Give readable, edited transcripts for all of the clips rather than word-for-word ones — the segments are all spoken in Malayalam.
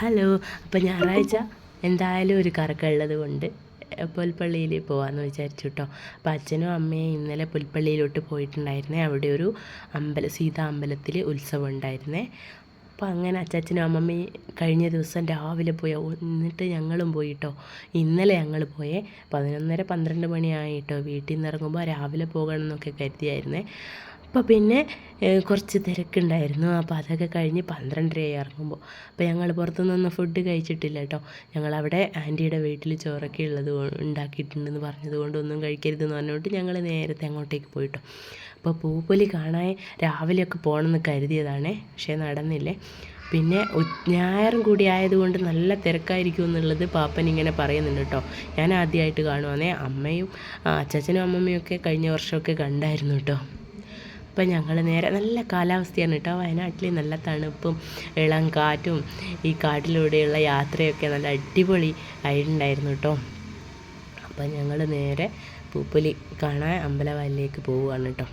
ഹലോ. അപ്പോൾ ഞായറാഴ്ച എന്തായാലും ഒരു കറക്കമുള്ളത് കൊണ്ട് പുൽപ്പള്ളിയിൽ പോകാമെന്ന് വിചാരിച്ചു കേട്ടോ. അപ്പോൾ അച്ഛനും അമ്മയും ഇന്നലെ പുൽപ്പള്ളിയിലോട്ട് പോയിട്ടുണ്ടായിരുന്നേ. അവിടെ ഒരു സീതാ അമ്പലത്തിൽ ഉത്സവം ഉണ്ടായിരുന്നേ. അപ്പോൾ അങ്ങനെ അച്ഛനും അമ്മമ്മയും കഴിഞ്ഞ ദിവസം രാവിലെ പോയി. എന്നിട്ട് ഞങ്ങളും പോയി കേട്ടോ. ഇന്നലെ ഞങ്ങൾ പോയേ 11:30 12 മണിയായി കേട്ടോ. വീട്ടിൽ നിന്ന് ഇറങ്ങുമ്പോൾ രാവിലെ പോകണം എന്നൊക്കെ കരുതിയായിരുന്നേ. അപ്പോൾ പിന്നെ കുറച്ച് തിരക്കുണ്ടായിരുന്നു. അപ്പോൾ അതൊക്കെ കഴിഞ്ഞ് 12:30 ഇറങ്ങുമ്പോൾ. അപ്പോൾ ഞങ്ങൾ പുറത്തുനിന്നൊന്നും ഫുഡ് കഴിച്ചിട്ടില്ല കേട്ടോ. ഞങ്ങളവിടെ ആൻറ്റിയുടെ വീട്ടിൽ ചോറൊക്കെ ഉണ്ടാക്കിയിട്ടുണ്ടെന്ന് പറഞ്ഞതുകൊണ്ട് ഒന്നും കഴിക്കരുതെന്ന് പറഞ്ഞുകൊണ്ട് ഞങ്ങൾ നേരത്തെ അങ്ങോട്ടേക്ക് പോയിട്ടോ. അപ്പോൾ പൂപ്പൊലി കാണാൻ രാവിലെയൊക്കെ പോകണമെന്ന് കരുതിയതാണേ, പക്ഷേ നടന്നില്ലേ. പിന്നെ ഞായറും കൂടി ആയതുകൊണ്ട് നല്ല തിരക്കായിരിക്കും എന്നുള്ളത് പാപ്പൻ ഇങ്ങനെ പറയുന്നുണ്ട് കേട്ടോ. ഞാൻ ആദ്യമായിട്ട് കാണുവാന്നേ. അമ്മയും അച്ഛനും അമ്മമ്മയും ഒക്കെ കഴിഞ്ഞ വർഷമൊക്കെ കണ്ടായിരുന്നു കേട്ടോ. അപ്പം ഞങ്ങൾ നേരെ നല്ല കാലാവസ്ഥയാണ് കേട്ടോ. വയനാട്ടിൽ നല്ല തണുപ്പും ഇളം കാറ്റും ഈ കാട്ടിലൂടെയുള്ള യാത്രയൊക്കെ നല്ല അടിപൊളി ആയിട്ടുണ്ടായിരുന്നു കേട്ടോ. അപ്പം ഞങ്ങൾ നേരെ പൂപ്പൊലി കാണാൻ അമ്പലവയലിലേക്ക് പോവുകയാണ് കേട്ടോ.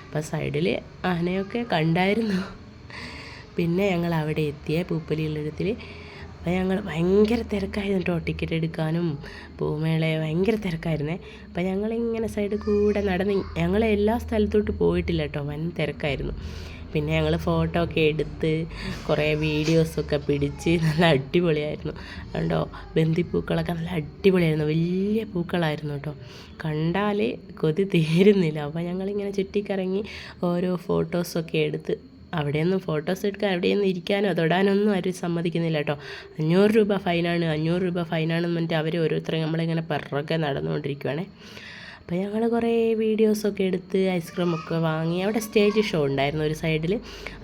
അപ്പം സൈഡിൽ ആനയൊക്കെ കണ്ടായിരുന്നു. പിന്നെ ഞങ്ങൾ അവിടെ എത്തിയ പൂപ്പൊലിയുള്ളിടത്തിൽ. അപ്പോൾ ഞങ്ങൾ ഭയങ്കര തിരക്കായിരുന്നു കേട്ടോ. ടിക്കറ്റ് എടുക്കാനും പൂമേള ഭയങ്കര തിരക്കായിരുന്നേ. അപ്പോൾ ഞങ്ങളിങ്ങനെ സൈഡിൽ കൂടെ നടന്ന് ഞങ്ങൾ എല്ലാ സ്ഥലത്തോട്ട് പോയിട്ടില്ല കേട്ടോ. വൻ തിരക്കായിരുന്നു. പിന്നെ ഞങ്ങൾ ഫോട്ടോ ഒക്കെ എടുത്ത് കുറേ വീഡിയോസൊക്കെ പിടിച്ച് നല്ല അടിപൊളിയായിരുന്നു കണ്ടോ. ബന്ദിപ്പൂക്കളൊക്കെ നല്ല അടിപൊളിയായിരുന്നു. വലിയ പൂക്കളായിരുന്നു കേട്ടോ. കണ്ടാൽ കൊതി തീരുന്നില്ല. അപ്പോൾ ഞങ്ങളിങ്ങനെ ചുറ്റിക്കറങ്ങി ഓരോ ഫോട്ടോസൊക്കെ എടുത്ത്. അവിടെയൊന്നും ഫോട്ടോസ് എടുക്കാൻ അവിടെയൊന്നും ഇരിക്കാനോ തൊടാനൊന്നും ആരും സമ്മതിക്കുന്നില്ല കേട്ടോ. 500 രൂപ ഫൈനാണ് 500 രൂപ ഫൈനാണെന്ന് പറഞ്ഞിട്ട് അവർ ഓരോരുത്തരും നമ്മളിങ്ങനെ പിറകെ നടന്നുകൊണ്ടിരിക്കുവാണേ. അപ്പോൾ ഞങ്ങൾ കുറേ വീഡിയോസൊക്കെ എടുത്ത് ഐസ്ക്രീമൊക്കെ വാങ്ങി. അവിടെ സ്റ്റേജ് ഷോ ഉണ്ടായിരുന്നു ഒരു സൈഡിൽ,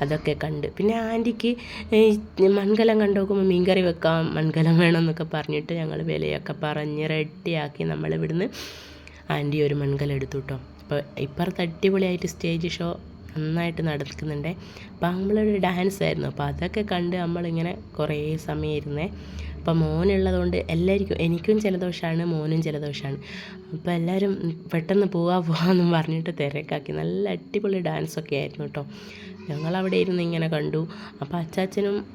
അതൊക്കെ കണ്ട്. പിന്നെ ആൻറ്റിക്ക് മൺകലം കണ്ടു നോക്കുമ്പോൾ മീൻകറി വെക്കാം, മൺകലം വേണമെന്നൊക്കെ പറഞ്ഞിട്ട് ഞങ്ങൾ വിലയൊക്കെ പറഞ്ഞ് റെഡിയാക്കി നമ്മളിവിടുന്ന് ആൻറ്റി ഒരു മൺകലം എടുത്തു കേട്ടോ. അപ്പോൾ ഇപ്പുറത്ത് അടിപൊളിയായിട്ട് സ്റ്റേജ് ഷോ നന്നായിട്ട് നടക്കുന്നുണ്ട്. അപ്പോൾ നമ്മളൊരു ഡാൻസ് ആയിരുന്നു. അപ്പോൾ അതൊക്കെ കണ്ട് നമ്മളിങ്ങനെ കുറേ സമയം ഇരുന്നേ. അപ്പോൾ മോനുള്ളതുകൊണ്ട് എല്ലാവർക്കും, എനിക്കും ജലദോഷമാണ്, മോനും ജലദോഷമാണ്. അപ്പോൾ എല്ലാവരും പെട്ടെന്ന് പോവാമെന്നും പറഞ്ഞിട്ട് തിരക്കാക്കി. നല്ല അടിപൊളി ഡാൻസൊക്കെ ആയിരുന്നു കേട്ടോ. ഞങ്ങളവിടെ ഇരുന്ന് ഇങ്ങനെ കണ്ടു. അപ്പോൾ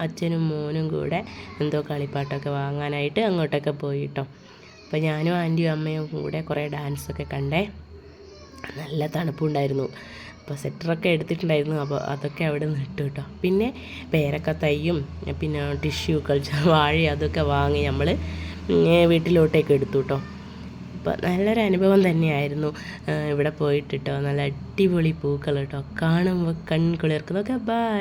അച്ഛനും മോനും കൂടെ എന്തോ കളിപ്പാട്ടൊക്കെ വാങ്ങാനായിട്ട് അങ്ങോട്ടൊക്കെ പോയി കേട്ടോ. അപ്പോൾ ഞാനും ആൻറ്റിയും അമ്മയും കൂടെ കുറേ ഡാൻസൊക്കെ കണ്ടേ. നല്ല തണുപ്പുണ്ടായിരുന്നു. അപ്പോൾ സെറ്ററൊക്കെ എടുത്തിട്ടുണ്ടായിരുന്നു. അപ്പോൾ അതൊക്കെ അവിടെ നിന്ന് ഇട്ടു കേട്ടോ. പിന്നെ പേരക്ക തൈയും പിന്നെ ടിഷ്യൂ കൾച്ചർ വാഴ അതൊക്കെ വാങ്ങി നമ്മൾ വീട്ടിലോട്ടേക്ക് എടുത്തു കേട്ടോ. അപ്പോൾ നല്ലൊരു അനുഭവം തന്നെയായിരുന്നു ഇവിടെ പോയിട്ട് കേട്ടോ. നല്ല അടിപൊളി പൂക്കൾ കേട്ടോ. കാണുമ്പോൾ കൺകുളിർക്കുന്നതൊക്കെ. ബൈ.